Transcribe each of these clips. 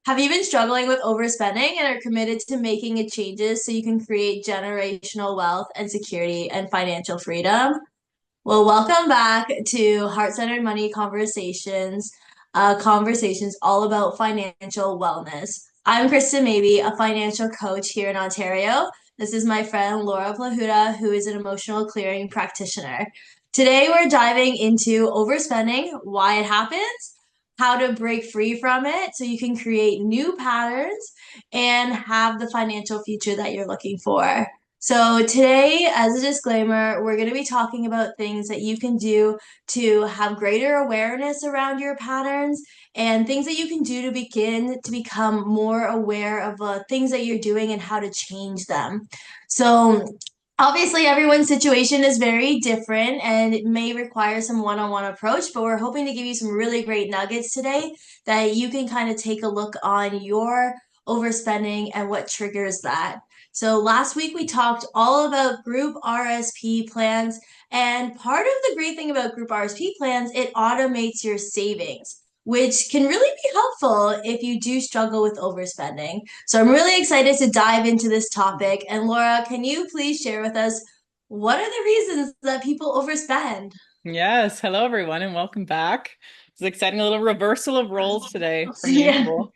Have you been struggling with overspending and are committed to making it changes so you can create generational wealth and security and financial freedom? Well, welcome back to Heart-Centered Money Conversations, conversations all about financial wellness. I'm Kristen Mabee, a financial coach here in Ontario. This is my friend Laura Plahuta, who is an emotional clearing practitioner. Today, we're diving into overspending, why it happens, how to break free from it so you can create new patterns and have the financial future that you're looking for. So, today, as a disclaimer, we're going to be talking about things that you can do to have greater awareness around your patterns and things that you can do to begin to become more aware of things that you're doing and how to change them. So, obviously, everyone's situation is very different and it may require some one-on-one approach, but we're hoping to give you some really great nuggets today that you can kind of take a look on your overspending and what triggers that. So last week we talked all about group RSP plans, and part of the great thing about group RSP plans, it automates your savings, which can really be helpful if you do struggle with overspending. So I'm really excited to dive into this topic. And Laura, can you please share with us what are the reasons that people overspend? Yes, hello everyone and welcome back. It's an exciting little reversal of roles today from Yeah. usual.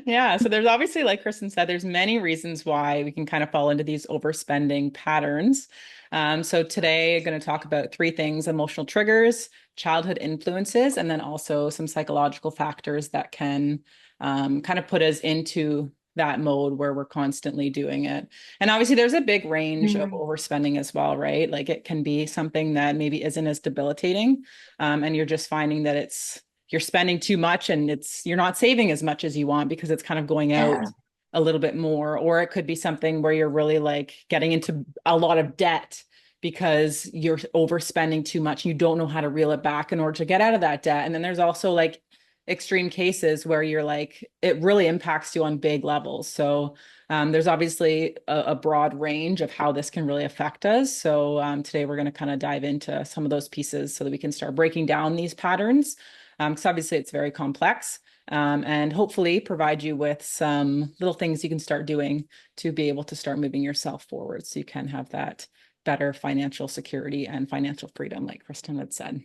Yeah, so there's obviously, like Kristen said, there's many reasons why we can kind of fall into these overspending patterns. So today I'm going to talk about three things: emotional triggers, childhood influences, and then also some psychological factors that can kind of put us into that mode where we're constantly doing it. And obviously, there's a big range of Mhm. overspending as well, right? Like it can be something that maybe isn't as debilitating, and you're just finding that you're spending too much and you're not saving as much as you want because it's kind of going out Yeah. a little bit more. Or it could be something where you're really like getting into a lot of debt because you're overspending too much. You don't know how to reel it back in order to get out of that debt. And then there's also like extreme cases where you're like, it really impacts you on big levels. So there's obviously a broad range of how this can really affect us. So today we're going to kind of dive into some of those pieces so that we can start breaking down these patterns. Because obviously it's very complex, and hopefully provide you with some little things you can start doing to be able to start moving yourself forward so you can have that better financial security and financial freedom, like Kristen had said.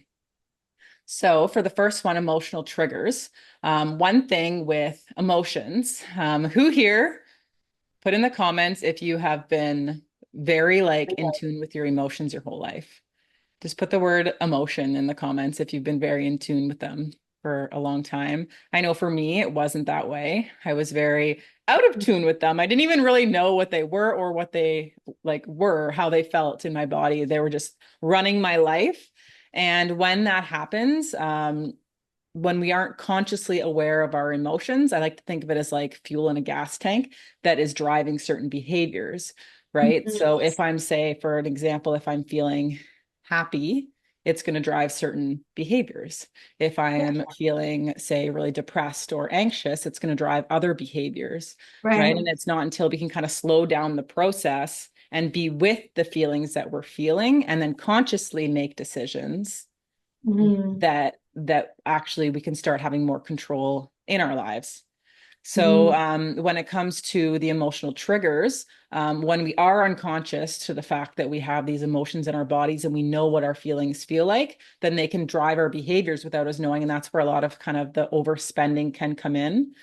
So for the first one, emotional triggers. One thing with emotions, who here put in the comments if you have been very like in tune with your emotions your whole life. Just put the word emotion in the comments if you've been very in tune with them for a long time. I know for me, it wasn't that way. I was very out of tune with them. I didn't even really know what they were or what they like were, how they felt in my body. They were just running my life. And when that happens, when we aren't consciously aware of our emotions, I like to think of it as like fuel in a gas tank that is driving certain behaviors, right? Mhm. So if I'm, say, for an example, if I'm feeling happy, it's going to drive certain behaviors. If I Yeah. am feeling, say, really depressed or anxious, it's going to drive other behaviors, right? Right. And it's not until we can kind of slow down the process and be with the feelings that we're feeling and then consciously make decisions Mhm. that actually we can start having more control in our lives. So Mhm. when it comes to the emotional triggers, when we are unconscious to the fact that we have these emotions in our bodies and we know what our feelings feel like, then they can drive our behaviors without us knowing. And that's where a lot of kind of the overspending can come in,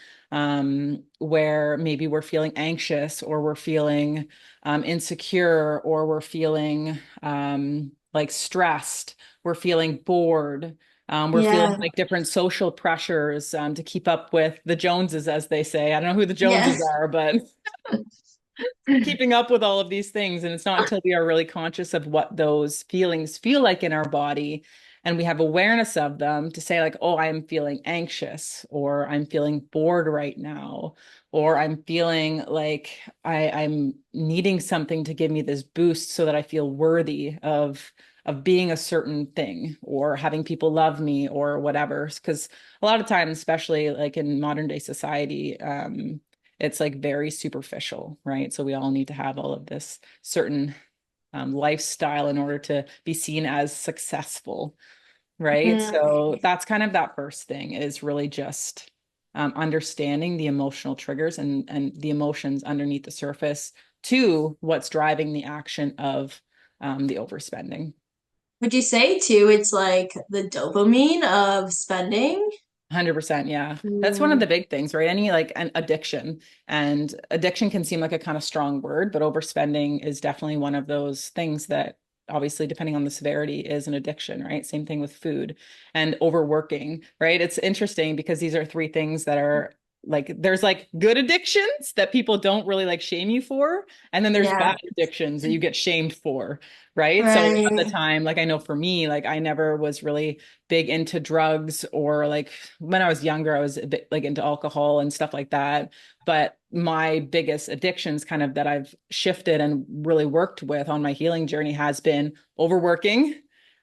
where maybe we're feeling anxious or we're feeling insecure or we're feeling like stressed, we're feeling bored. We're feeling Yeah. like different social pressures to keep up with the Joneses, as they say. I don't know who the Joneses Yes. are, but keeping up with all of these things. And it's not until we are really conscious of what those feelings feel like in our body and we have awareness of them to say, like, oh, I'm feeling anxious, or I'm feeling bored right now, or I'm feeling like I'm needing something to give me this boost so that I feel worthy of being a certain thing or having people love me or whatever. Because a lot of times, especially like in modern day society, it's like very superficial, right? So we all need to have all of this certain lifestyle in order to be seen as successful, right? Mhm. So that's kind of that first thing is really just understanding the emotional triggers and the emotions underneath the surface to what's driving the action of the overspending. Would you say too, it's like the dopamine of spending? 100%, yeah. That's one of the Mm, big things, right? Any like an addiction. And addiction can seem like a kind of strong word, but overspending is definitely one of those things that obviously, depending on the severity, is an addiction, right? Same thing with food and overworking, right? It's interesting because these are three things that are like there's like good addictions that people don't really like shame you for, and then there's yeah, bad addictions that you get shamed for, right? So a lot of the right. time, like I know for me, like I never was really big into drugs, or like when I was younger, I was a bit like into alcohol and stuff like that. But my biggest addictions kind of that I've shifted and really worked with on my healing journey has been overworking,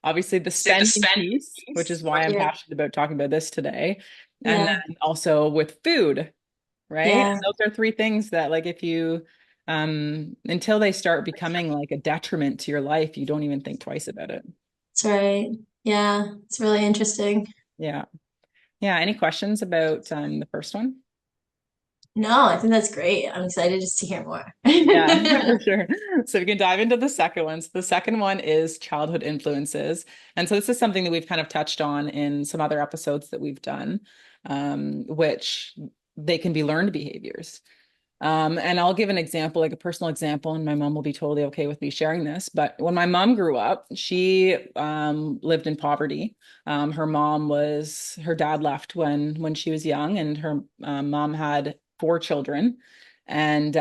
obviously the See the spending spend piece, which piece. is why I'm Yeah, passionate about talking about this today. And yeah, then also with food, right? yeah. And those are three things that like if you until they start becoming like a detriment to your life, you don't even think twice about it. That's right. Yeah, it's really interesting. Yeah. Yeah. Any questions about the first one? No, I think that's great. I'm excited just to hear more. Yeah, for sure. So we can dive into the second one. So the second one is childhood influences. And so this is something that we've kind of touched on in some other episodes that we've done, which they can be learned behaviors. And I'll give an example, like a personal example, and my mom will be totally okay with me sharing this. But when my mom grew up, she lived in poverty. Her dad left when she was young, and her mom had four children. And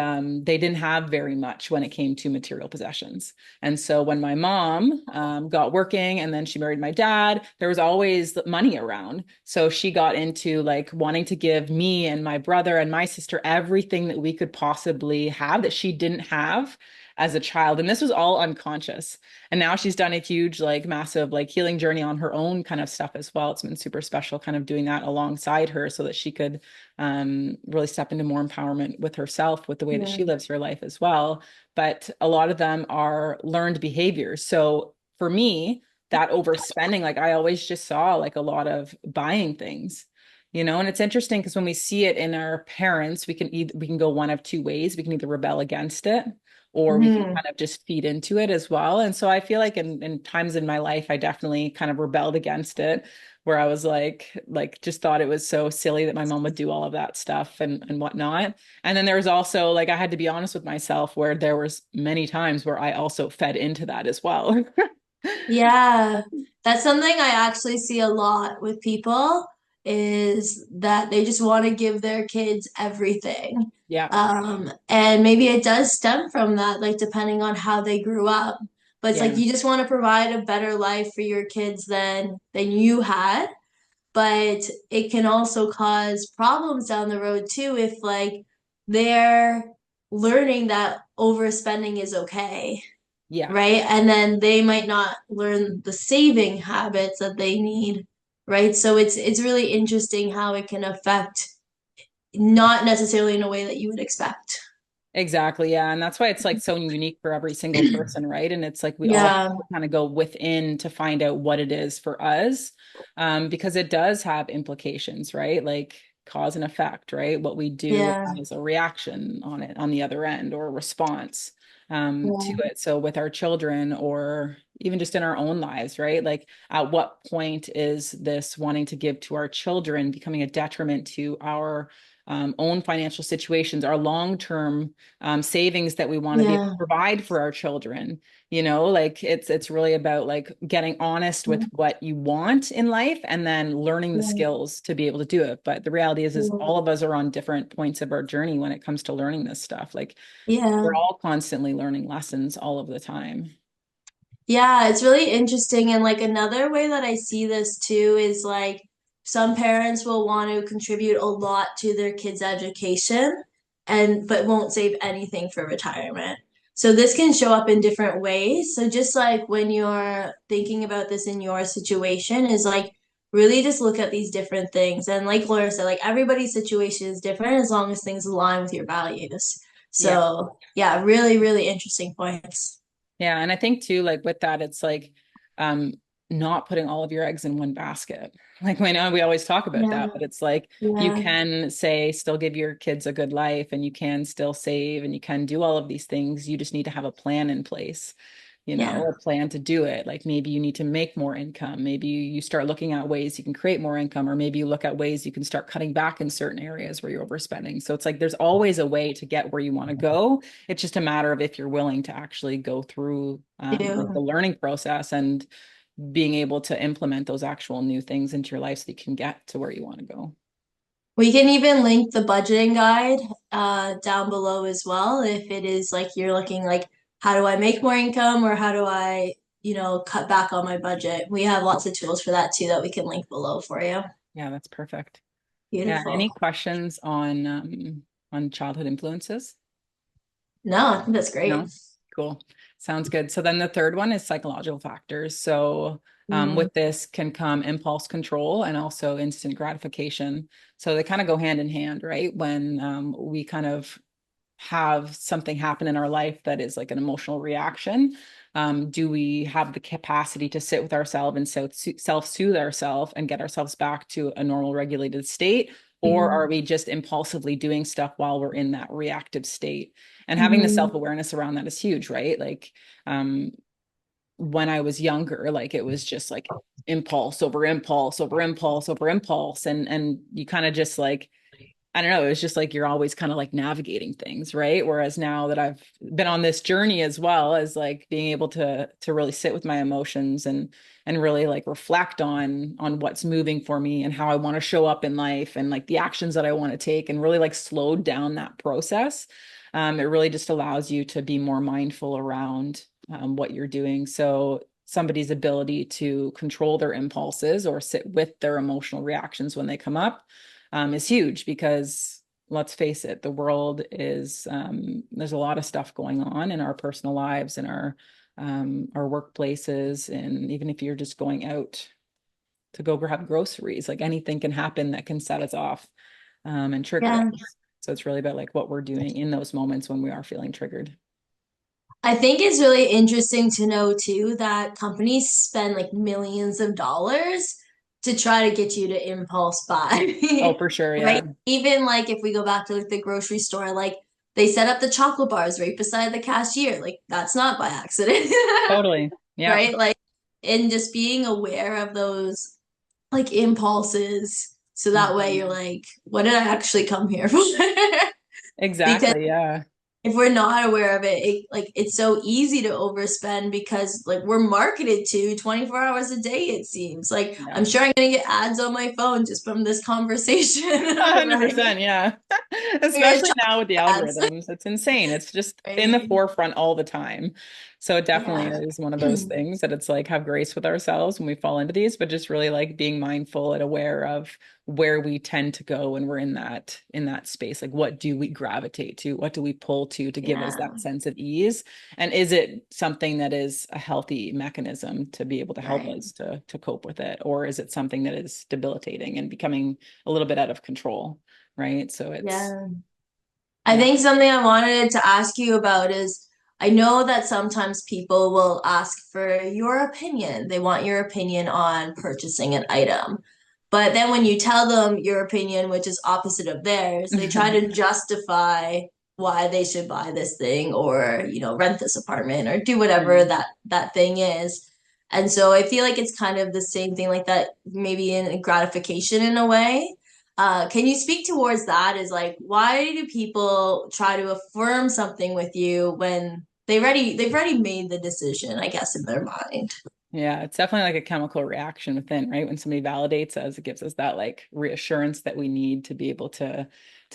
they didn't have very much when it came to material possessions. And so when my mom got working and then she married my dad, there was always money around. So she got into like wanting to give me and my brother and my sister everything that we could possibly have that she didn't have as a child. And this was all unconscious. And now she's done a huge, like massive, like healing journey on her own kind of stuff as well. It's been super special kind of doing that alongside her so that she could really step into more empowerment with herself, with the way that Yeah, she lives her life as well. But a lot of them are learned behaviors. So for me, that overspending, like I always just saw like a lot of buying things, and it's interesting because when we see it in our parents, we can go one of two ways. We can either rebel against it or we can hmm, kind of just feed into it as well. And so I feel like in times in my life, I definitely kind of rebelled against it, where I was like just thought it was so silly that my mom would do all of that stuff and whatnot. And then there was also like I had to be honest with myself where there was many times where I also fed into that as well. yeah. That's something I actually see a lot with people is that they just want to give their kids everything. Yeah. And maybe it does stem from that, like depending on how they grew up. But it's like Yeah. you just want to provide a better life for your kids than you had. But it can also cause problems down the road too if like they're learning that overspending is okay, Yeah. right? And then they might not learn the saving habits that they need, right? So it's really interesting how it can affect not necessarily in a way that you would expect. Exactly. Yeah. And that's why it's like so unique for every single person, right? And it's like we all Yeah, kind of go within to find out what it is for us, because it does have implications, right? Like cause and effect, right? What we do yeah, has a reaction on it on the other end or a response to yeah, it. So with our children or even just in our own lives, right? Like at what point is this wanting to give to our children becoming a detriment to our own financial situations, our long-term savings that we want to be able to yeah, provide for our children. Like it's really about like getting honest with what you want in life and then learning the yeah, skills to be able to do it. But the reality is yeah, all of us are on different points of our journey when it comes to learning this stuff. Like yeah. we're all constantly learning lessons all of the time. Yeah, it's really interesting. And like another way that I see this too is like some parents will want to contribute a lot to their kids' education and but won't save anything for retirement. So this can show up in different ways. So just like when you're thinking about this in your situation is like really just look at these different things. And like Laura said, like everybody's situation is different as long as things align with your values. Yeah. So yeah, really, really interesting points. Yeah, and I think too, like with that, it's like, um, not putting all of your eggs in one basket. Like I know we always talk about Yeah. that, but it's like you Yeah. can say still give your kids a good life and you can still save and you can do all of these things. You just need to have a plan in place, Yeah. a plan to do it. Like maybe you need to make more income. Maybe you start looking at ways you can create more income, or maybe you look at ways you can start cutting back in certain areas where you're overspending. So it's like there's always a way to get where you want to go. It's just a matter of if you're willing to actually go through like the Do. learning process and being able to implement those actual new things into your life so you can get to where you want to go. We can even link the budgeting guide down below as well if it is like you're looking like how do I make more income or how do I, cut back on my budget. We have lots of tools for that too that we can link below for you. Yeah, that's perfect. Yeah. Beautiful. Any questions on childhood influences? No, I think that's great. No? Cool. Sounds good. So then the third one is psychological factors. So Mm, with this can come impulse control and also instant gratification. So they kind of go hand in hand, right? When we kind of have something happen in our life that is like an emotional reaction, do we have the capacity to sit with ourselves and self-soothe ourselves and get ourselves back to a normal regulated state? Or are mm, we just impulsively doing stuff while we're in that reactive state? And having the mm. self-awareness around that is huge, right? Like um, when I was younger, like it was just like impulse over impulse over impulse over impulse. And you kind of just like I don't know, it's just like you're always kind of like navigating things, right? Whereas now that I've been on this journey as well as like being able to really sit with my emotions and really like reflect on what's moving for me and how I want to show up in life and like the actions that I want to take and really like slow down that process. It really just allows you to be more mindful around what you're doing. So somebody's ability to control their impulses or sit with their emotional reactions when they come up is huge because let's face it, the world is there's a lot of stuff going on in our personal lives and our workplaces, and even if you're just going out to go grab groceries, like anything can happen that can set us off and trigger Yeah. us. So it's really about like what we're doing in those moments when we are feeling triggered. I think it's really interesting to know too that companies spend like millions of dollars to try to get you to impulse Oh, buy. for sure, yeah, Right? Even like if we go back to like the grocery store, like they set up the chocolate bars right beside the cashier. Like that's not by accident. totally, yeah, Right? Like and just being aware of those like impulses so that way you're Mhm. like, what did I actually come here for? Because Exactly, yeah, if we're not aware of it, like it's so easy to overspend because like we're marketed to 24 hours a day, it seems. Like yeah. I'm sure I'm gonna get ads on my phone just from this conversation, right? 100%, yeah. We're gonna Especially check now with the ads, algorithms. It's insane. It's just in the right? forefront all the time. So it definitely Yeah. is one of those things that it's like have grace with ourselves when we fall into these, but just really like being mindful and aware of where we tend to go when we're in that space. Like what do we gravitate to? What do we pull to give us Yeah, that sense of ease? And is it something that is a healthy mechanism to be able to help right. us to cope with it? Or is it something that is debilitating and becoming a little bit out of control, right? So it's, Yeah. I yeah. think something I wanted to ask you about is I know that sometimes people will ask for your opinion. They want your opinion on purchasing an item. But then when you tell them your opinion, which is opposite of theirs, they try to justify why they should buy this thing or, rent this apartment or do whatever Mm. that thing is. And so I feel like it's kind of the same thing like that, maybe in gratification in a way. Can you speak towards that? Is like, why do people try to affirm something with you when they've already made the decision, I guess, in their mind? Yeah, it's definitely like a chemical reaction within, right? When somebody validates us, it gives us that like reassurance that we need to be able to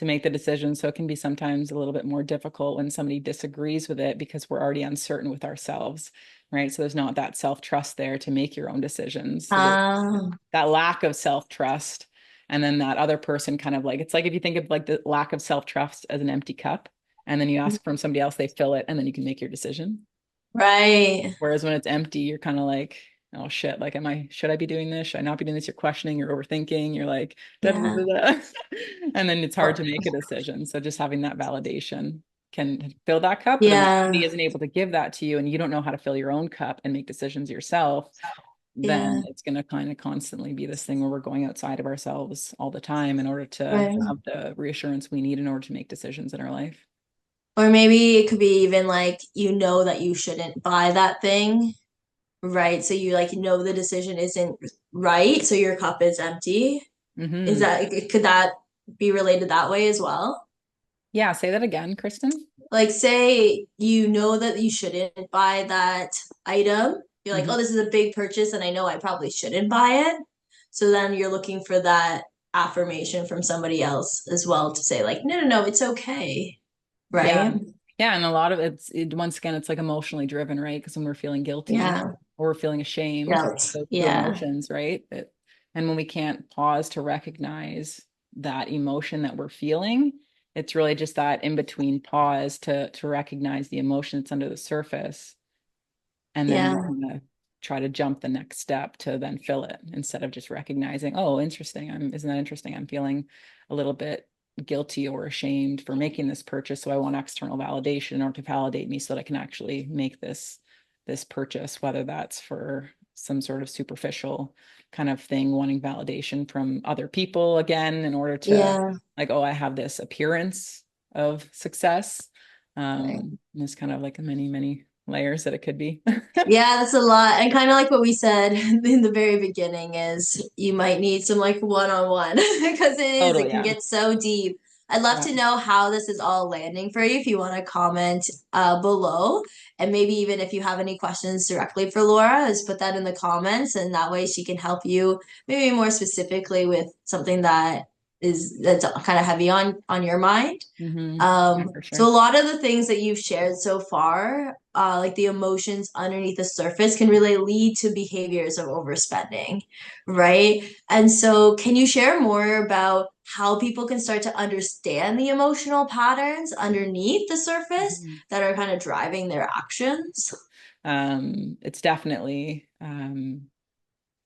make the decision. So it can be sometimes a little bit more difficult when somebody disagrees with it because we're already uncertain with ourselves, right? So there's not that self-trust there to make your own decisions. So there's Um, that lack of self-trust. And then that other person kind of like, it's like if you think of like the lack of self-trust as an empty cup, and then you ask from somebody else, they fill it, and then you can make your decision. right. Whereas when it's empty, you're kind of like, oh shit, like, should I be doing this? Should I not be doing this? You're questioning, you're overthinking, you're like, da, da, Yeah. da, da. And then it's hard to make a decision. So just having that validation can fill that cup. But then when Yeah. somebody isn't able to give that to you and you don't know how to fill your own cup and make decisions yourself, then Yeah. it's going to kind of constantly be this thing where we're going outside of ourselves all the time in order to Right. have the reassurance we need in order to make decisions in our life. Or maybe it could be even like you know that you shouldn't buy that thing, right? So you like know the decision isn't right, so your cup is empty. Is Hmm. that could that be related that way as well? Yeah, say that again, Kristen. Like say you know that you shouldn't buy that item. You're like, Hmm. "Oh, this is a big purchase and I know I probably shouldn't buy it." So then you're looking for that affirmation from somebody else as well to say like, "No, no, no, it's okay." Yeah. Right? Yeah, and a lot of once again, it's like emotionally driven, right? Because when we're feeling guilty Yeah. or we're feeling ashamed, Guilt. those two Yeah. emotions, right? And when we can't pause to recognize that emotion that we're feeling, it's really just that in between pause to recognize the emotion that's under the surface, and then we Yeah. kind of try to jump the next step to then fill it instead of just recognizing, oh, interesting. Isn't that interesting? I'm feeling a little bit guilty or ashamed for making this purchase. So I want external validation or to validate me so that I can actually make this purchase, whether that's for some sort of superficial kind of thing, wanting validation from other people again, in order to Yeah. like, oh, I have this appearance of success. Right. And it's kind of like many, many layers that it could be. Yeah, that's a lot. And kind of like what we said in the very beginning is you might need some like one-on-one because it Totally, can yeah. get so deep. I'd love Yeah. to know how this is all landing for you if you want to comment below. And maybe even if you have any questions directly for Laura, just put that in the comments and that way she can help you maybe more specifically with something that's kind of heavy on your mind. Yeah, for So sure. a lot of the things that you've shared so far, like the emotions underneath the surface, can really lead to behaviors of overspending, right? And so, can you share more about how people can start to understand the emotional patterns underneath the surface Mhm. that are kind of driving their actions? It's definitely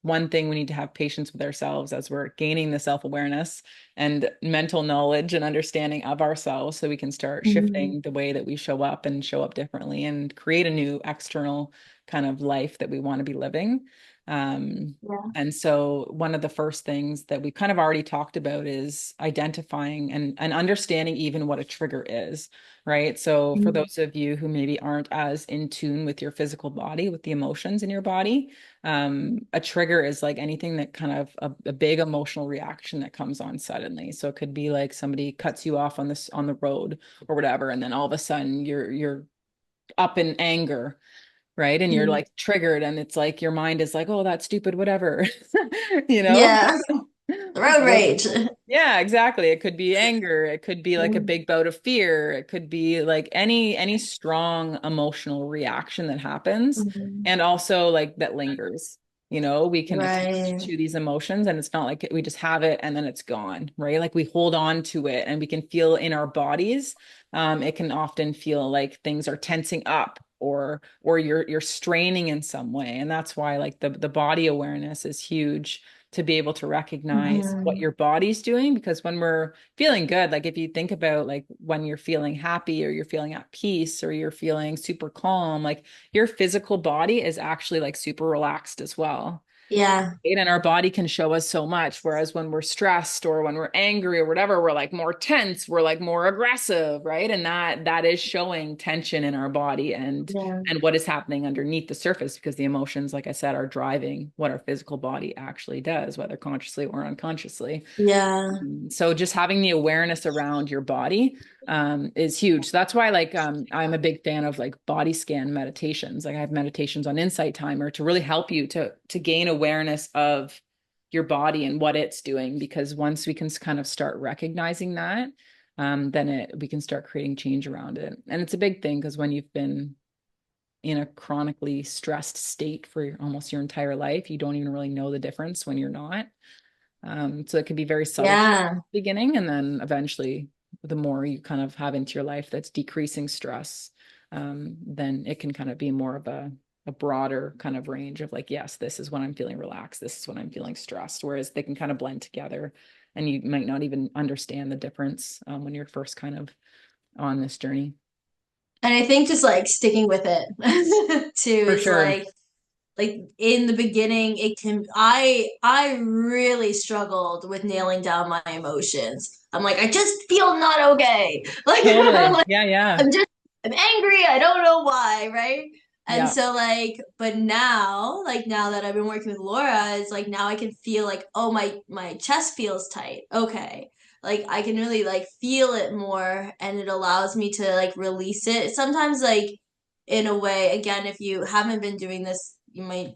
one thing we need to have patience with ourselves as we're gaining the self-awareness and mental knowledge and understanding of ourselves so we can start Mhm. shifting the way that we show up and show up differently and create a new external kind of life that we want to be living. Yeah. And so one of the first things that we kind of already talked about is identifying and understanding even what a trigger is, right? So for Mhm. those of you who maybe aren't as in tune with your physical body, with the emotions in your body, a trigger is like anything that kind of a big emotional reaction that comes on suddenly. So it could be like somebody cuts you off on the road or whatever, and then all of a sudden you're up in anger, right? And you're Mhm. like triggered, and it's like your mind is like, oh, that's stupid, whatever, you know? Yeah, road rage. Yeah, exactly. It could be anger. It could be like a Mhm. big bout of fear. It could be like any strong emotional reaction that happens Mhm. and also like that lingers. We can attach Right. to these emotions and it's not like we just have it and then it's gone, right? Like we hold on to it and we can feel in our bodies. It can often feel like things are tensing up or you're straining in some way. And that's why like the body awareness is huge to be able to recognize what Mhm. your body's doing. Because when we're feeling good, like if you think about like when you're feeling happy or you're feeling at peace or you're feeling super calm, like your physical body is actually like super relaxed as well. Yeah. And our body can show us so much. Whereas when we're stressed or when we're angry or whatever, we're like more tense, we're like more aggressive, right? And that is showing tension in our body Yeah. and what is happening underneath the surface because the emotions, like I said, are driving what our physical body actually does, whether consciously or unconsciously. Yeah. So just having the awareness around your body is huge. So that's why like I'm a big fan of like body scan meditations. Like I have meditations on Insight Timer to really help you to gain awareness of your body and what it's doing. Because once we can kind of start recognizing that, then we can start creating change around it. And it's a big thing because when you've been in a chronically stressed state for almost your entire life, you don't even really know the difference when you're not. So it can be very subtle Yeah. beginning, and then eventually, the more you kind of have into your life that's decreasing stress, then it can kind of be more of a broader kind of range of like, yes, this is when I'm feeling relaxed, this is when I'm feeling stressed. Whereas they can kind of blend together, and you might not even understand the difference when you're first kind of on this journey. And I think just like sticking with it too For is sure. like in the beginning, I really struggled with nailing down my emotions. I'm like, I just feel not okay. Like, I'm Totally. like, Yeah, yeah. I'm just, I'm angry. I don't know why, right? And Yeah. so like, but now, like now that I've been working with Laura, it's like now I can feel like, oh, my chest feels tight. Okay. Like I can really like feel it more and it allows me to like release it. Sometimes like in a way, again, if you haven't been doing this, you might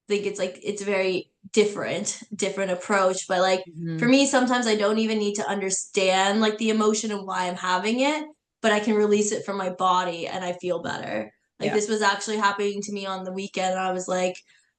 think it's like it's very different approach. But like for Mhm. me, sometimes I don't even need to understand like the emotion and why I'm having it, but I can release it from my body and I feel better. Like Yeah. this was actually happening to me on the weekend. And I was like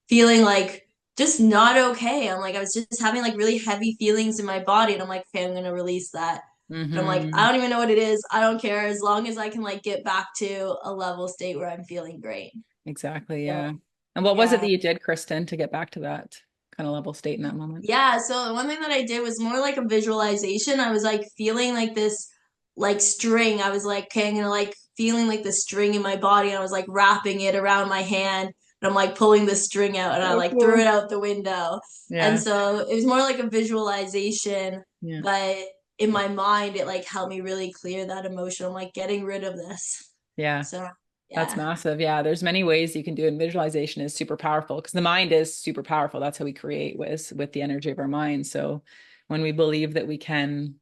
feeling like just not okay. I'm like, I was just having like really heavy feelings in my body. And I'm like, okay, I'm gonna release that. And I'm like, I Hmm. don't even know what it is. I don't care as long as I can like get back to a level state where I'm feeling great. Exactly. So Yeah. And what was it that yeah. you did, Kristen, to get back to that kind of level state in that moment? Yeah, so one thing that I did was more like a visualization. I was like feeling like this like string. I was like, okay, I'm gonna like feeling like the string in my body. And I was like wrapping it around my hand and I'm like pulling the string out and I Oh, like threw cool. it out the window. And Yeah. so it was more like a visualization, Yeah. but in my mind it like helped me really clear that emotion. I'm like getting rid of this. Yeah. So That's yeah. massive. Yeah, there's many ways you can do it. And visualization is super powerful because the mind is super powerful. That's how we create with the energy of our mind. So when we believe that we can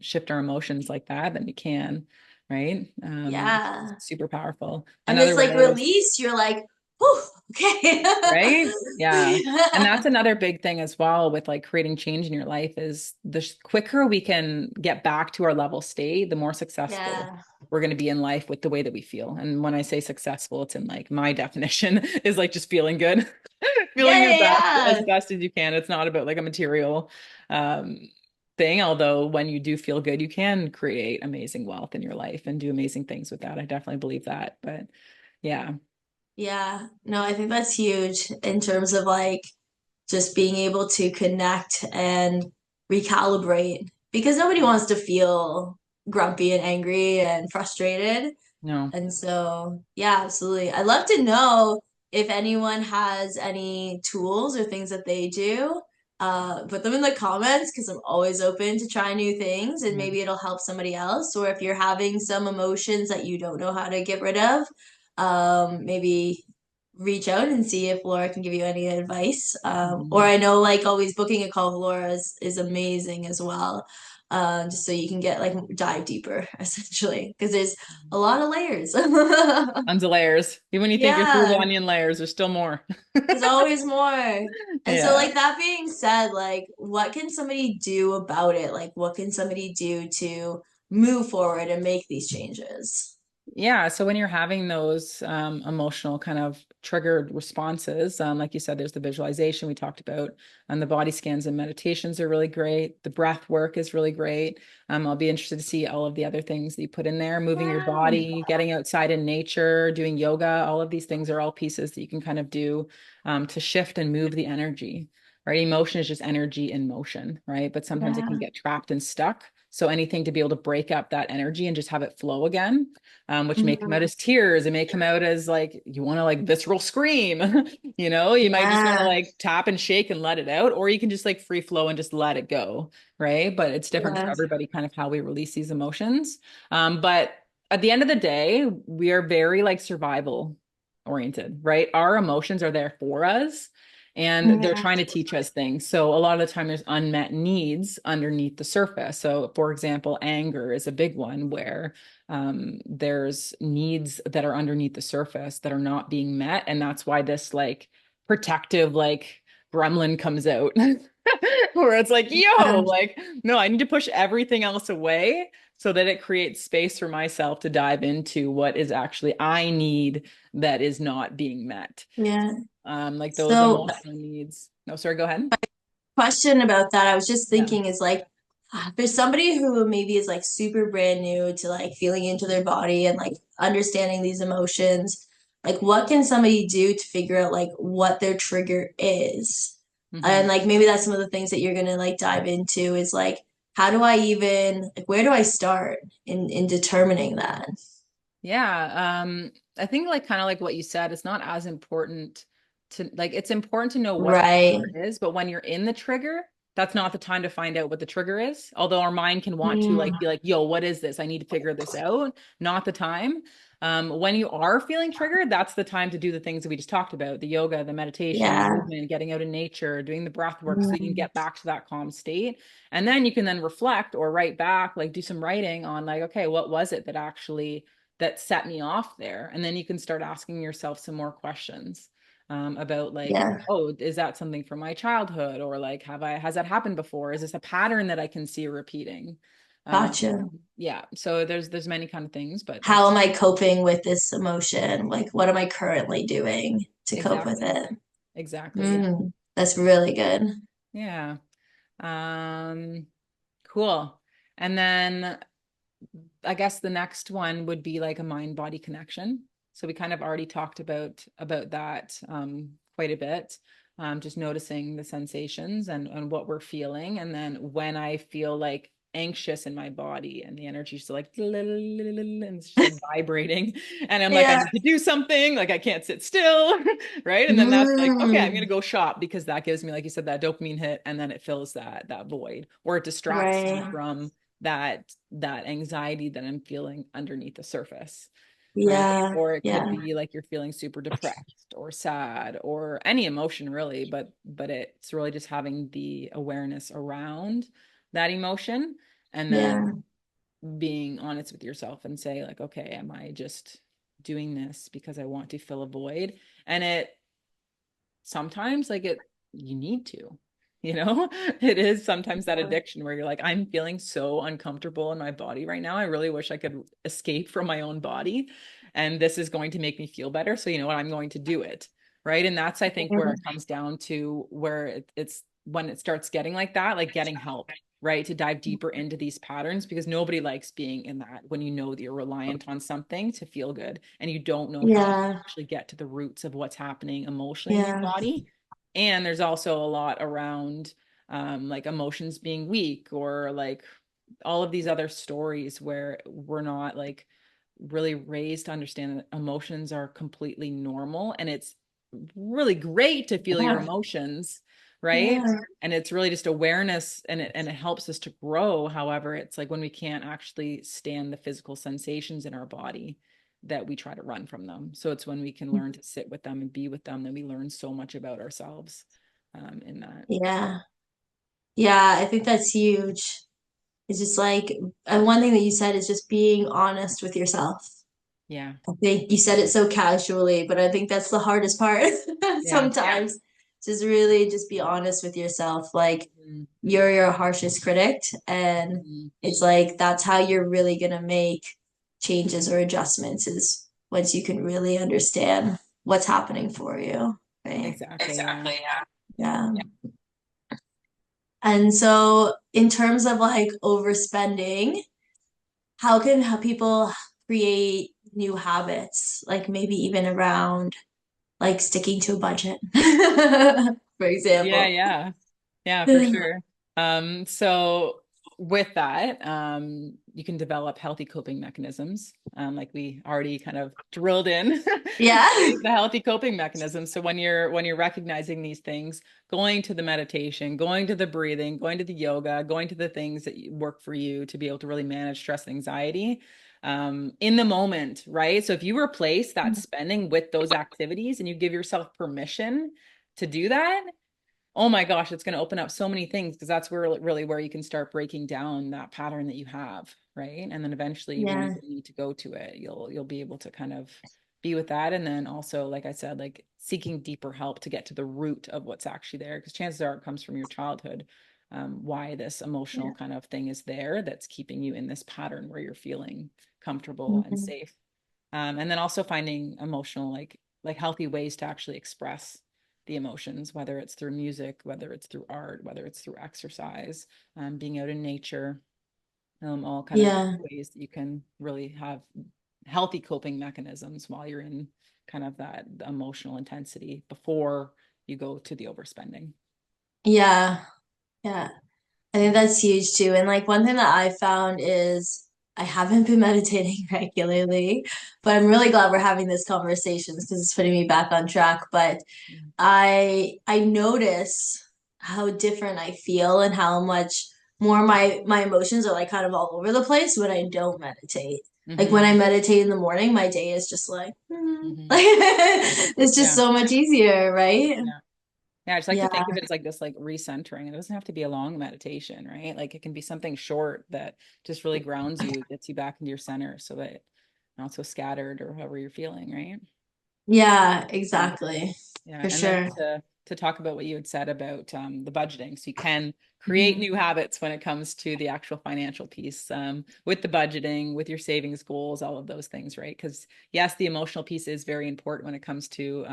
shift our emotions like that, then we can, right? Yeah. Super powerful. And Another this like way is release, you're like, whew, okay. right? Yeah. And that's another big thing as well with like creating change in your life is the quicker we can get back to our level state, the more successful Yeah. we're going to be in life with the way that we feel. And when I say successful, it's in like my definition is like just feeling good, Yeah, feeling your yeah, best as you can. It's not about like a material um thing, although when you do feel good, you can create amazing wealth in your life and do amazing things with that. I definitely believe that. But yeah. yeah. No, I think that's huge in terms of like just being able to connect and recalibrate because nobody wants to feel grumpy and angry and frustrated. No. And so, yeah, absolutely. I'd love to know if anyone has any tools or things that they do. Put them in the comments because I'm always open to try new things and Yeah. maybe it'll help somebody else. Or if you're having some emotions that you don't know how to get rid of, maybe reach out and see if Laura can give you any advice. Or Mhm. I know like always booking a call with Laura is amazing as well. Just so you can get like dive deeper essentially because there's a lot of layers. Tons of layers. Even when you think you're through the Yeah, onion layers, there's still more. there's always more. And so, Yeah. like, that being said, like, what can somebody do about it? Like, what can somebody do to move forward and make these changes? Yeah. So when you're having those emotional kind of triggered responses, like you said, there's the visualization we talked about, and the body scans and meditations are really great. The breath work is really great. I'll be interested to see all of the other things that you put in there, moving your Yeah. body, getting outside in nature, doing yoga. All of these things are all pieces that you can kind of do to shift and move the energy. Right? Emotion is just energy in motion, right? But sometimes it can Yeah. get trapped and stuck. So anything to be able to break up that energy and just have it flow again, which may come out Mhm. as tears. It may come out as like you want to like visceral scream. You might just want to Yeah. like tap and shake and let it out, or you can just like free flow and just let it go, right? But it's different for Yeah. everybody, kind of how we release these emotions. But at the end of the day, we are very like survival oriented, right? Our emotions are there for us. And they're Yeah. trying to teach us things. So a lot of the time there's unmet needs underneath the surface. So for example, anger is a big one where there's needs that are underneath the surface that are not being met. And that's why this like protective, like gremlin comes out where it's like, yo, Yeah. like, no, I need to push everything else away so that it creates space for myself to dive into what is actually I need that is not being met. Yeah. Like those So emotional needs. No, sorry, go ahead. question about that. I was just Yeah. thinking is like there's somebody who maybe is like super brand new to like feeling into their body and like understanding these emotions. Like what can somebody do to figure out like what their trigger is? And Hmm. like maybe that's some of the things that you're gonna like dive into is like how do I even like where do I start in determining that? Yeah. I think like kind of like what you said, it's not as important to like it's important to know what the Right. trigger is, but when you're in the trigger, that's not the time to find out what the trigger is. Although our mind can want to Mm, like be like, yo, what is this? I need to figure this out. Not the time. When you are feeling triggered, that's the time to do the things that we just talked about, the yoga, the meditation, the yeah. movement, getting out in nature, doing the breath work so you can Mm, get back to that calm state. And then you can then reflect or write back, like do some writing on like, okay, what was it that actually that set me off there? And then you can start asking yourself some more questions about like, yeah. oh, is that something from my childhood? Or like, has that happened before? Is this a pattern that I can see repeating? Um, Gotcha. yeah. So there's many kind of things, but How that's am I coping with this emotion? Like, what am I currently doing to cope with exactly, it? exactly. Yeah. That's really good. Yeah. Um, cool. And then I guess the next one would be like a mind body connection. So we kind of already talked about that quite a bit. Just noticing the sensations and what we're feeling. And then when I feel like anxious in my body and the energy is like and it's just like vibrating and I'm like I Yeah. need to do something, like I can't sit still, right? And then that's like okay, I'm gonna Mm, go shop because that gives me, like you said, that dopamine hit, and then it fills that void, or it distracts me right. from that anxiety that I'm feeling underneath the surface, right? Yeah. Or it could Yeah. be like you're feeling super depressed or sad or any emotion really, but it's really just having the awareness around that emotion and Yeah. then being honest with yourself and say like, okay, am I just doing this because I want to fill a void? And it sometimes like it you need to, you know, it is sometimes that addiction where you're like, I'm feeling so uncomfortable in my body right now, I really wish I could escape from my own body, and this is going to make me feel better, so you know what, I'm going to do it, right? And that's I think where it comes down to where it's when it starts getting like that, like getting help, right, to dive deeper into these patterns, because nobody likes being in that when you know that you're reliant on something to feel good and you don't know how to Yeah. actually get to the roots of what's happening emotionally in your Yeah. body. And there's also a lot around like emotions being weak, or like all of these other stories where we're not like really raised to understand that emotions are completely normal, and it's really great to feel your Yeah. emotions, right? Yeah. And it's really just awareness, and it helps us to grow. However, it's like when we can't actually stand the physical sensations in our body that we try to run from them. So it's when we can learn to sit with them and be with them that we learn so much about ourselves in that. Yeah. Yeah. I think that's huge. It's just like, and one thing that you said is just being honest with yourself. Yeah. I think you said it so casually, but I think that's the hardest part Yeah. sometimes. Just really just be honest with yourself. Like Mhm. you're your harshest critic, and Mhm. it's like that's how you're really gonna make changes or adjustments is once you can really understand what's happening for you. Right. Exactly. Yeah. Yeah. And so in terms of like overspending, how can how people create new habits, like maybe even around like sticking to a budget, for Yeah. example. Yeah. Yeah, for sure. So with that, you can develop healthy coping mechanisms, like we already kind of drilled in, Yeah. right? The healthy coping mechanisms. So when you're recognizing these things, going to the meditation, going to the breathing, going to the yoga, going to the things that work for you to be able to really manage stress and anxiety, in the moment, right? So if you replace that spending with those activities and you give yourself permission to do that, oh my gosh, it's going to open up so many things, because that's where really where you can start breaking down that pattern that you have, right? And then eventually when you Yeah. need to go to it, you'll be able to kind of be with that. And then also, like I said, like seeking deeper help to get to the root of what's actually there, because chances are it comes from your childhood, why this emotional Yeah. kind of thing is there that's keeping you in this pattern where you're feeling comfortable and Mhm. safe. And then also finding emotional like healthy ways to actually express the emotions, whether it's through music, whether it's through art, whether it's through exercise, being out in nature, all kind of Yeah. ways that you can really have healthy coping mechanisms while you're in kind of that emotional intensity before you go to the overspending. Yeah. Yeah. I think that's huge too. And like one thing that I found is I haven't been meditating regularly, but I'm really glad we're having this conversation because it's putting me back on track. But I notice how different I feel and how much more my emotions are like kind of all over the place when I don't meditate. Like when I Mm-hmm. meditate in the morning, my day is just like, Mm-hmm. like it's just Yeah. so much easier, right? Yeah. Yeah, I just like to Yeah, think of it as like this like recentering. It doesn't have to be a long meditation, right? Like it can be something short that just really grounds you, gets you back into your center so that you're not so scattered or however you're feeling, right? yeah, Yeah. exactly, Yeah. for And then sure. to talk about what you had said about the budgeting. So you can create Mhm. new habits when it comes to the actual financial piece, with the budgeting, with your savings goals, all of those things, right? Because yes, the emotional piece is very important when it comes to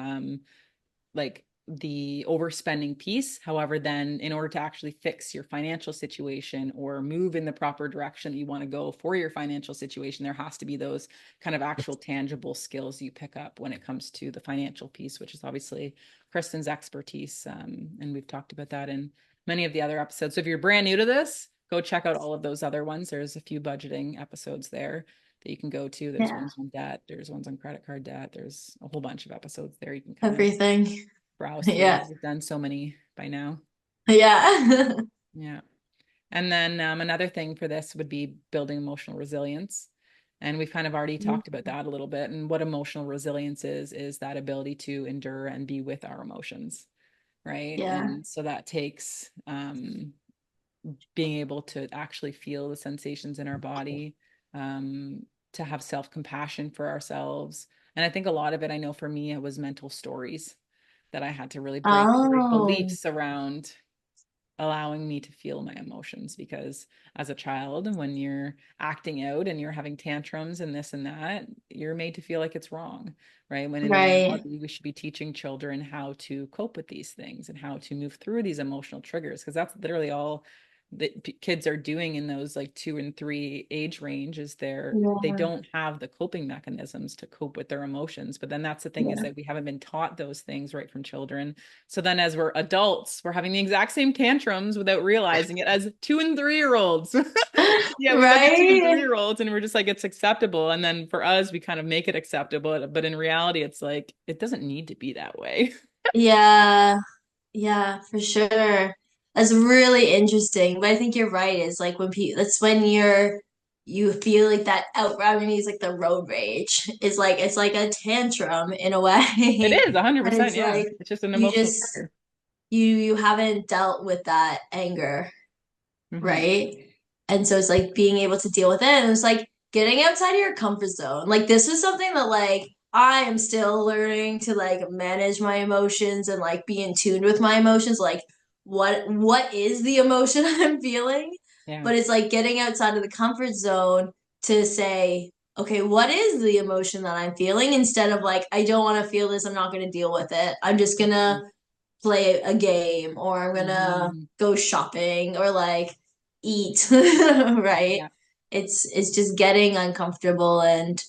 like the overspending piece. However, then in order to actually fix your financial situation or move in the proper direction that you want to go for your financial situation, there has to be those kind of actual tangible skills you pick up when it comes to the financial piece, which is obviously Kristen's expertise. And we've talked about that in many of the other episodes. So if you're brand new to this, go check out all of those other ones. There's a few budgeting episodes there that you can go to. There's Yeah, ones on debt, there's ones on credit card debt, there's a whole bunch of episodes there you can kind of everything. browse through. Yeah, We've done so many by now. yeah. Yeah. And then another thing for this would be building emotional resilience. And we've kind of already talked about that a little bit. And what emotional resilience is that ability to endure and be with our emotions, right? Yeah. And so that takes being able to actually feel the sensations in our body, um, to have self-compassion for ourselves. And I think a lot of it, I know for me, it was mental stories that I had to really break through, Oh, beliefs around allowing me to feel my emotions. Because as a child, when you're acting out and you're having tantrums and this and that, you're made to feel like it's wrong, right? When in right. reality, we should be teaching children how to cope with these things and how to move through these emotional triggers, because that's literally all that kids are doing in those like 2 and 3 age range. Is they Yeah. don't have the coping mechanisms to cope with their emotions. But then that's the thing, is Yeah. that we haven't been taught those things right from children. So then as we're adults, we're having the exact same tantrums without realizing it as 2 and 3 year olds. Yeah, we look at two and Right? three year olds and we're just like, it's acceptable. And then for us, we kind of make it acceptable. But in reality, it's like, it doesn't need to be that way. Yeah. Yeah, for sure. That's really interesting. But I think you're right. Is like when people, that's when you feel like that out, I mean, it's like the road rage. It's like a tantrum in a It way. is 100%. And it's Yeah. like It's just an you emotional just trigger. you haven't dealt with that anger, Hmm. right? And so it's like being able to deal with it. And it's like getting outside of your comfort zone. Like this is something that like I am still learning to like manage my emotions and like be in tune with my emotions. Like what is the emotion I'm feeling? Yeah. But it's like getting outside of the comfort zone to say, okay, what is the emotion that I'm feeling? Instead of like, I don't want to feel this, I'm not gonna deal with it. I'm just gonna play a game or I'm gonna Hmm. go shopping or like eat, right? Yeah. It's just getting uncomfortable and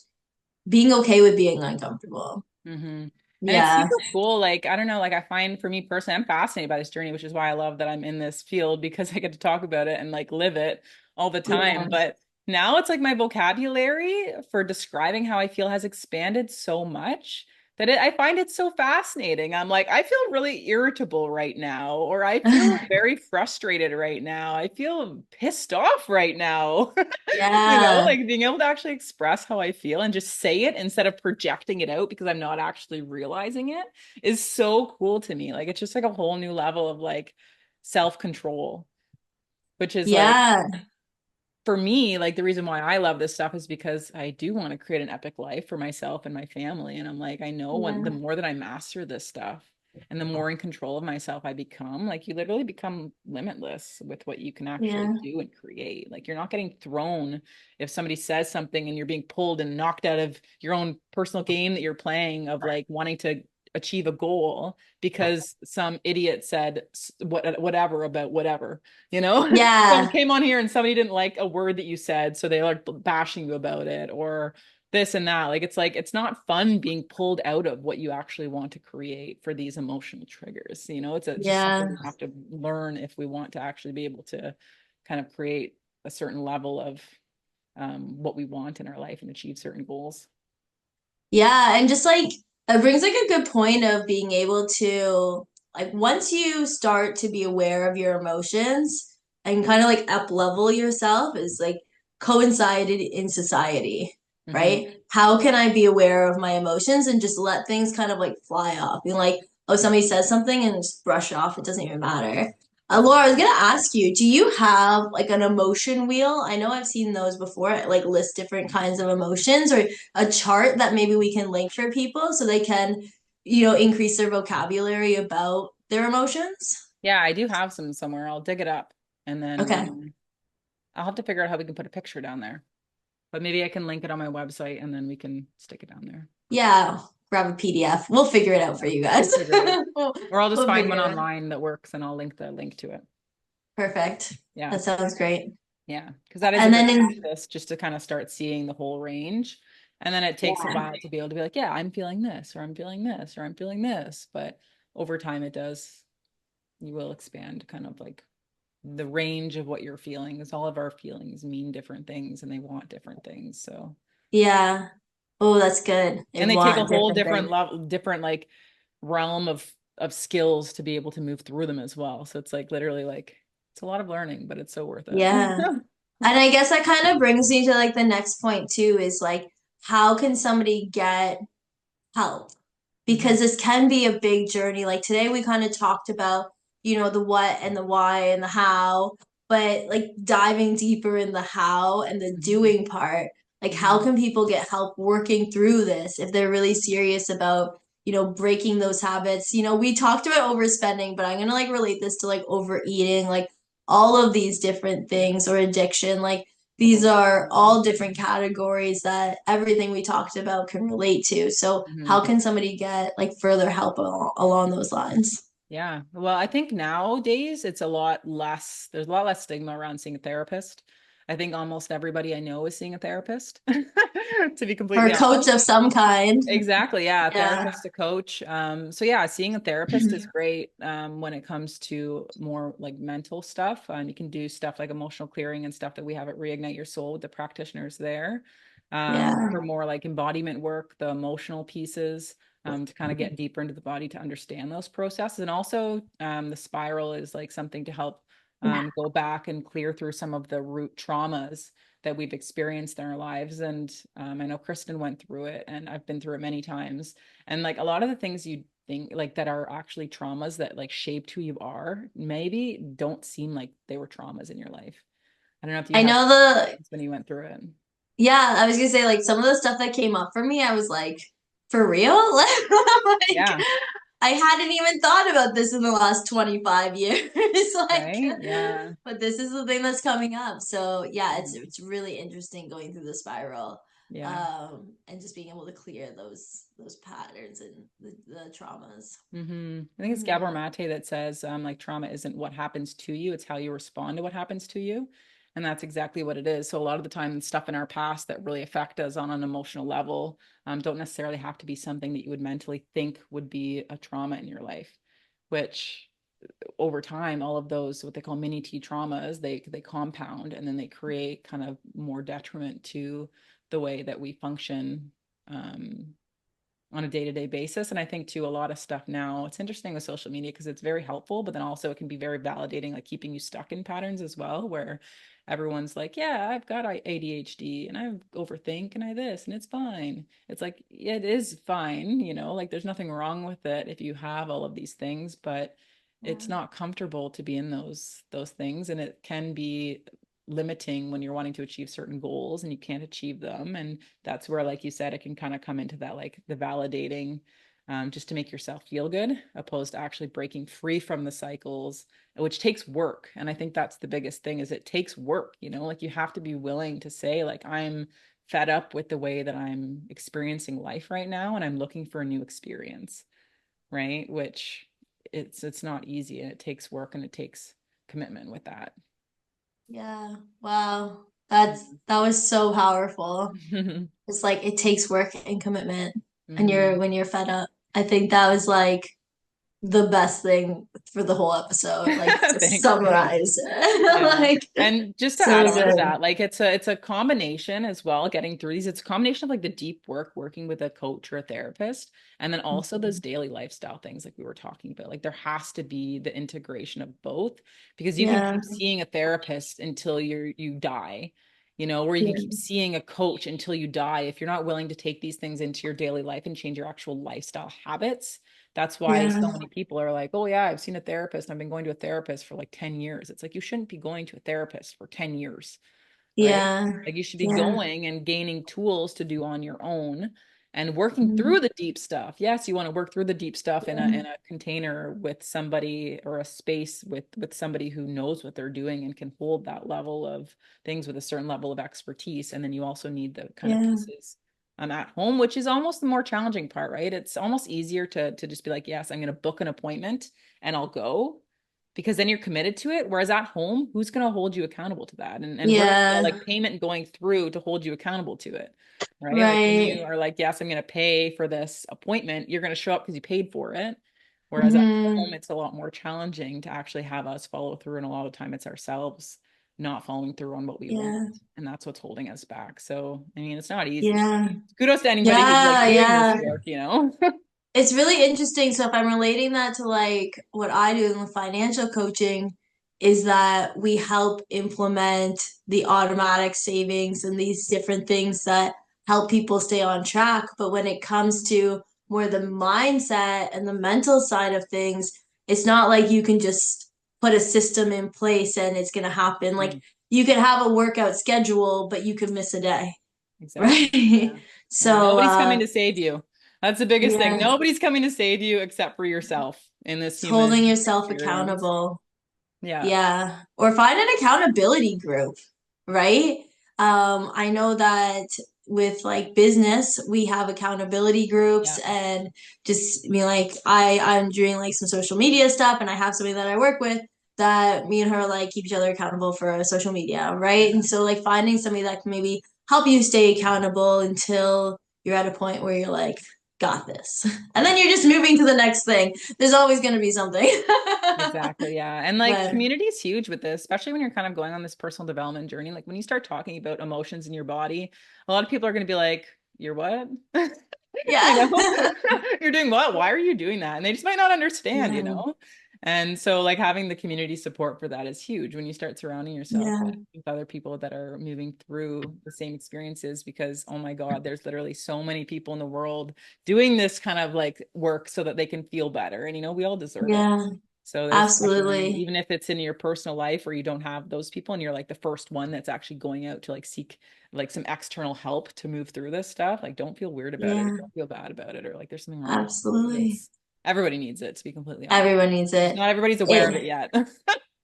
being okay with being uncomfortable. Hmm. And it's Yeah. super cool. Like, I don't know, like I find for me personally, I'm fascinated by this journey, which is why I love that I'm in this field, because I get to talk about it and like live it all the time. Yeah. But now it's like my vocabulary for describing how I feel has expanded so much that I find it so fascinating. I'm like, I feel really irritable right now, or I feel very frustrated right now. I feel pissed off right now. Yeah. Like being able to actually express how I feel and just say it instead of projecting it out because I'm not actually realizing it is so cool to me. Like it's just like a whole new level of like self-control, which is like Yeah. for me, like the reason why I love this stuff is because I do want to create an epic life for myself and my family. And I'm like, I know when the Yeah. more that I master this stuff and the more in control of myself I become, like you literally become limitless with what you can actually Yeah. do and create. Like you're not getting thrown if somebody says something and you're being pulled and knocked out of your own personal game that you're playing of like wanting to achieve a goal because some idiot said whatever about whatever, you know? Someone Yeah. came on here and somebody didn't like a word that you said, so they like bashing you about it or this and that. Like it's not fun being pulled out of what you actually want to create for these emotional triggers. It's just something Yeah. we have to learn if we want to actually be able to kind of create a certain level of what we want in our life and achieve certain goals. Yeah, and just like it brings like a good point of being able to like once you start to be aware of your emotions and kind of like up level yourself is like coincided in society, Hmm. right? How can I be aware of my emotions and just let things kind of like fly off? Being like, oh, somebody says something and just brush it off. It doesn't even matter. Laura, I was gonna ask you, do you have like an emotion wheel? I know I've seen those before, like list different kinds of emotions, or a chart that maybe we can link for people so they can, increase their vocabulary about their emotions. Yeah, I do have some somewhere. I'll dig it up and then Okay. I'll have to figure out how we can put a picture down there. But maybe I can link it on my website and then we can stick it down there. Yeah, grab a PDF. We'll figure it out for Yeah, you we'll guys. figure it out. We'll, Or I'll just we'll find figure one it out. online that works and I'll link the link to it. Perfect. Yeah. That sounds great. Yeah. Because that is a And good then in, practice just to kind of start seeing the whole range. And then it takes a yeah, while to be able to be like, yeah, I'm feeling this, or I'm feeling this, or I'm feeling this. But over time, it does, you will expand kind of like the range of what you're feeling, because all of our feelings mean different things and they want different things. So, yeah. Oh, that's good. They and they take a want whole different different things. level, different like realm of skills to be able to move through them as well. So it's like literally like it's a lot of learning, but it's so worth it. Yeah. And I guess that kind of brings me to like the next point too, is like, how can somebody get help? Hmm. Because this can be a big journey. Like today we kind of talked about, the what and the why and the how, but like diving deeper in the how and the Hmm. doing part, like how Hmm. can people get help working through this if they're really serious about, breaking those habits? We talked about overspending, but I'm gonna like relate this to like overeating, like all of these different Yeah. things or addiction, like these are all different categories that everything we talked about can relate to. So, how Hmm. can somebody get like further help along those lines? Yeah. Well, I think nowadays it's a lot less, there's a lot less stigma around seeing a therapist. I think almost everybody I know is seeing a therapist, to be Or completely a coach honest. of some kind. Exactly. Yeah. A Yeah. therapist, a coach. So yeah, seeing a therapist is great when it comes to more like mental stuff. You can do stuff like emotional clearing and stuff that we have at Reignite Your Soul with the practitioners there. Yeah. For more like embodiment work, the emotional pieces, to kind of get deeper into the body to understand those processes. And also the spiral is like something to help go back and clear through some of the root traumas that we've experienced in our lives. And I know Kristen went through it, and I've been through it many times. And like a lot of the things you think like that are actually traumas that like shaped who you are, maybe don't seem like they were traumas in your life. I don't know if you I had know the, when you went through it. yeah, I was gonna say like some of the stuff that came up for me, I was like, for real? Like, Yeah. I hadn't even thought about this in the last 25 years. Like, Right. Yeah. but this is the thing that's coming up. So yeah, it's Mhm. it's really interesting going through the spiral, Yeah. and just being able to clear those patterns and the traumas. I think it's Hmm. Gabor Mate that says, like, trauma isn't what happens to you, it's how you respond to what happens to you. And that's exactly what it is. So a lot of the time, stuff in our past that really affect us on an emotional level, don't necessarily have to be something that you would mentally think would be a trauma in your life, which over time, all of those, what they call mini T traumas, they compound and then they create kind of more detriment to the way that we function. Um, on a day-to-day basis. And I think too, a lot of stuff now, it's interesting with social media because it's very helpful, but then also it can be very validating, like keeping you stuck in patterns as well, where everyone's like, yeah, I've got ADHD and I overthink and I this and it's fine. It's like, it is fine, like there's nothing wrong with it if you have all of these things, but Yeah. it's not comfortable to be in those things, and it can be limiting when you're wanting to achieve certain goals and you can't achieve them. And that's where, like you said, it can kind of come into that, like the validating, just to make yourself feel good, opposed to actually breaking free from the cycles, which takes work. And I think that's the biggest thing is it takes work, like you have to be willing to say, like, I'm fed up with the way that I'm experiencing life right now and I'm looking for a new experience, right? Which it's not easy and it takes work and it takes commitment with that. Yeah. Wow. That was so powerful. Mhm. It's like it takes work and commitment and Hmm. when you're fed up. I think that was like the best thing for the whole episode. Like Thanks. summarize it. Yeah. Like And just to add so on to good. that, like it's a combination as well, getting through these. It's a combination of like the deep work, working with a coach or a therapist, and then also those daily lifestyle things like we were talking about. Like there has to be the integration of both because you can Yeah. keep seeing a therapist until you die, or you can keep Yeah. seeing a coach until you die. If you're not willing to take these things into your daily life and change your actual lifestyle habits, that's why Yeah. so many people are like, oh, yeah, I've seen a therapist. I've been going to a therapist for like 10 years. It's like, you shouldn't be going to a therapist for 10 years, right? Yeah. Like, you should be Yeah. going and gaining tools to do on your own and working through Mhm. the deep stuff. Yes, you want to work through the deep stuff in Yeah. a container with somebody or a space with somebody who knows what they're doing and can hold that level of things with a certain level of expertise. And then you also need the kind of Yeah. pieces at home, which is almost the more challenging part, right? It's almost easier to just be like, yes, I'm going to book an appointment and I'll go because then you're committed to it. Whereas at home, who's going to hold you accountable to that? And where's the Yeah. like payment going through to hold you accountable to it? Right. Like when you Right. are like, yes, I'm going to pay for this appointment, you're going to show up because you paid for it. Whereas at home, Hmm. it's a lot more challenging to actually have us follow through. And a lot of time it's ourselves not following through on what we want. Yeah. And that's what's holding us back. So, I mean, it's not easy. Yeah. Kudos to anybody who's like Yeah. doing this Yeah. work. It's really interesting. So if I'm relating that to like what I do in the financial coaching, is that we help implement the automatic savings and these different things that help people stay on track. But when it comes to more the mindset and the mental side of things, it's not like you can just put a system in place and it's going to happen. Like Mm, you could have a workout schedule, but you could miss a day, exactly. right? Yeah. Yeah. So, Nobody's coming to save you. That's the biggest thing. yeah, Nobody's coming to save you except for yourself in this it's holding human yourself experience. accountable. Yeah. Yeah. Or find an accountability group, right? I know that with like business, we have accountability groups Yeah. and just me like I'm doing like some social media stuff and I have somebody that I work with that me and her like keep each other accountable for social media, right? And Yeah. so like finding somebody that can maybe help you stay accountable until you're at a point where you're like, got this. And then Yeah. you're just moving to the next thing. There's always going to be something. Exactly. Yeah. And like But community is huge with this, especially when you're kind of going on this personal development journey. Like when you start talking about emotions in your body, a lot of people are going to be like, you're what? you yeah. know, you're doing what? Why are you doing that? And they just might not understand, Yeah. And so like having the community support for that is huge when you start surrounding yourself Yeah. with other people that are moving through the same experiences because oh my God, there's literally so many people in the world doing this kind of like work so that they can feel better. And we all deserve it. Yeah. So there's definitely, Absolutely. even if it's in your personal life or you don't have those people and you're like the first one that's actually going out to like seek like some external help to move through this stuff, like don't feel weird about it or Yeah. don't feel bad about it or like there's something wrong with you because Absolutely. everybody needs it, to be completely honest. Everyone needs Just it. not everybody's aware of it It, yet.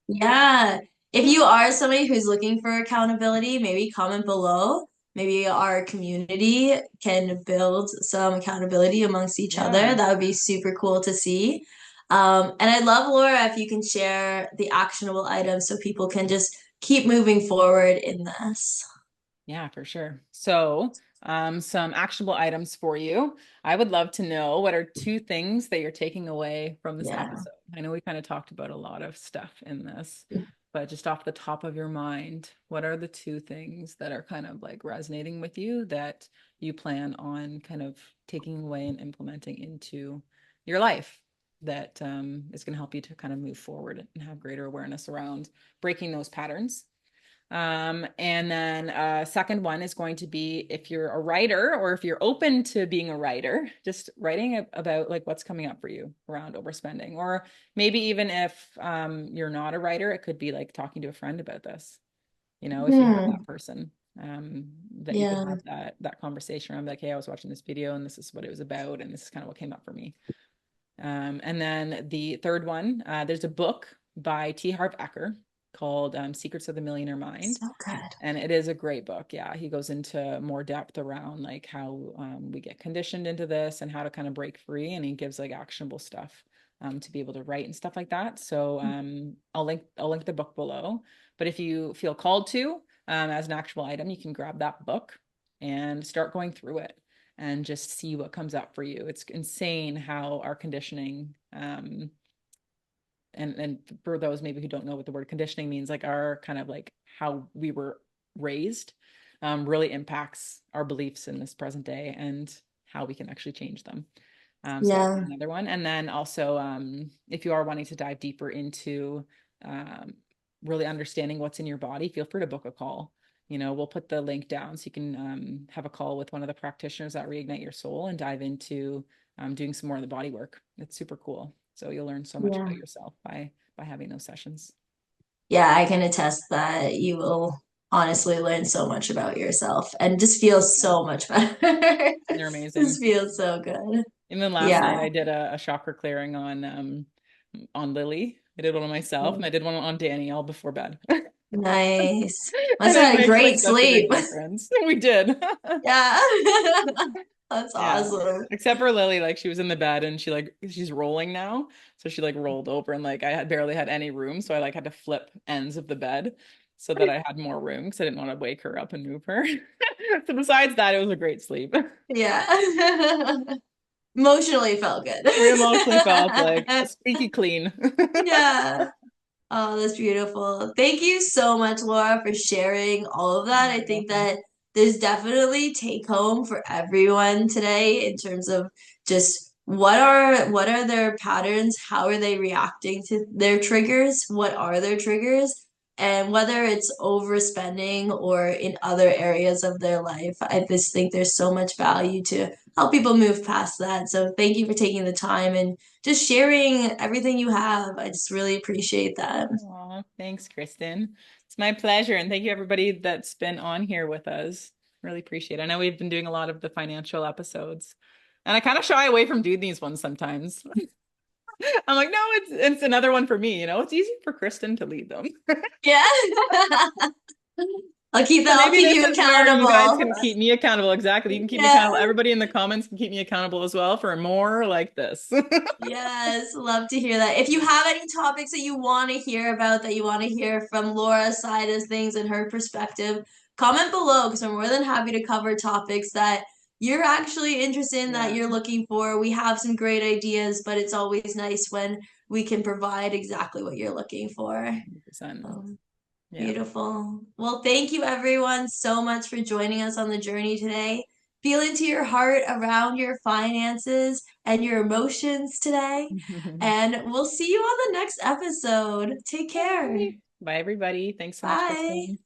yeah. If you are somebody who's looking for accountability, maybe comment below. Maybe our community can build some accountability amongst each other. Yeah. That would be super cool to see. And I'd love, Laura, if you can share the actionable items so people can just keep moving forward in this. Yeah, for sure. So, some actionable items for you. I would love to know what are two things that you're taking away from this Yeah. episode. I know we kind of talked about a lot of stuff in this, but just off the top of your mind, what are the two things that are kind of like resonating with you that you plan on kind of taking away and implementing into your life that is going to help you to kind of move forward and have greater awareness around breaking those patterns? And then second one is going to be if you're a writer or if you're open to being a writer, just writing about like what's coming up for you around overspending. Or maybe even if you're not a writer, it could be like talking to a friend about this, if you have Hmm. that person that you can Yeah. have that conversation around like, hey, I was watching this video and this is what it was about, and this is kind of what came up for me. And then the third one, there's a book by T. Harv Eker called Secrets of the Millionaire Mind. So good. And it is a great book. Yeah, he goes into more depth around like how we get conditioned into this and how to kind of break free. And he gives like actionable stuff to be able to write and stuff like that. So I'll link the book below. But if you feel called to as an actual item, you can grab that book and start going through it. and just see what comes up for you. It's insane how our conditioning, and for those maybe who don't know what the word conditioning means, like our kind of like how we were raised, really impacts our beliefs in this present day and how we can actually change them. So that's Yeah. another one. And then also, if you are wanting to dive deeper into really understanding what's in your body, feel free to book a call. We'll put the link down so you can have a call with one of the practitioners at Reignite Your Soul and dive into doing some more of the body work. It's super cool. So you'll learn so much Yeah. about yourself by having those sessions. Yeah, I can attest that you will honestly learn so much about yourself and just feel Yeah, so much better. they're Just amazing. feels so good. And then last Yeah. night I did a chakra clearing on Lily. I did one on myself and I did one on Danny all before bed. Nice. Must And it have had a makes like great such a big sleep. difference. We did. Yeah. That's Yeah. awesome. Except for Lily, like she was in the bed and she's rolling now. So she like rolled over and like I had barely had any room. So I like had to flip ends of the bed so that I had more room because I didn't want to wake her up and move her. So besides that, it was a great sleep. Yeah. Emotionally felt good. We emotionally felt like squeaky clean. Yeah. Oh, that's beautiful. Thank you so much, Laura, for sharing all of that. I You're think welcome. that there's definitely take home for everyone today in terms of just what are their patterns, how are they reacting to their triggers, what are their triggers, and whether it's overspending or in other areas of their life. I just think there's so much value to help people move past that. So thank you for taking the time and just sharing everything you have. I just really appreciate that. Aw, thanks, Kristen. It's my pleasure. And thank you, everybody that's been on here with us. Really appreciate it. I know we've been doing a lot of the financial episodes, and I kind of shy away from doing these ones sometimes. I'm like, no, it's another one for me. It's easy for Kristen to lead them. Yeah. I'll keep So that. I'll maybe keep this you is where you guys accountable. can keep me accountable. Exactly. You can keep me Yeah. accountable. Everybody in the comments can keep me accountable as well for more like this. Yes, love to hear that. If you have any topics that you want to hear about, that you want to hear from Laura's side of things and her perspective, comment below because we're more than happy to cover topics that you're actually interested in, that Yeah, you're looking for. We have some great ideas, but it's always nice when we can provide exactly what you're looking for. 100%. Um, Yeah. Beautiful. Well, thank you everyone so much for joining us on the journey today. Feel into your heart around your finances and your emotions today. And we'll see you on the next episode. Take care. Bye, everybody. Thanks so much, Bye. Kristen.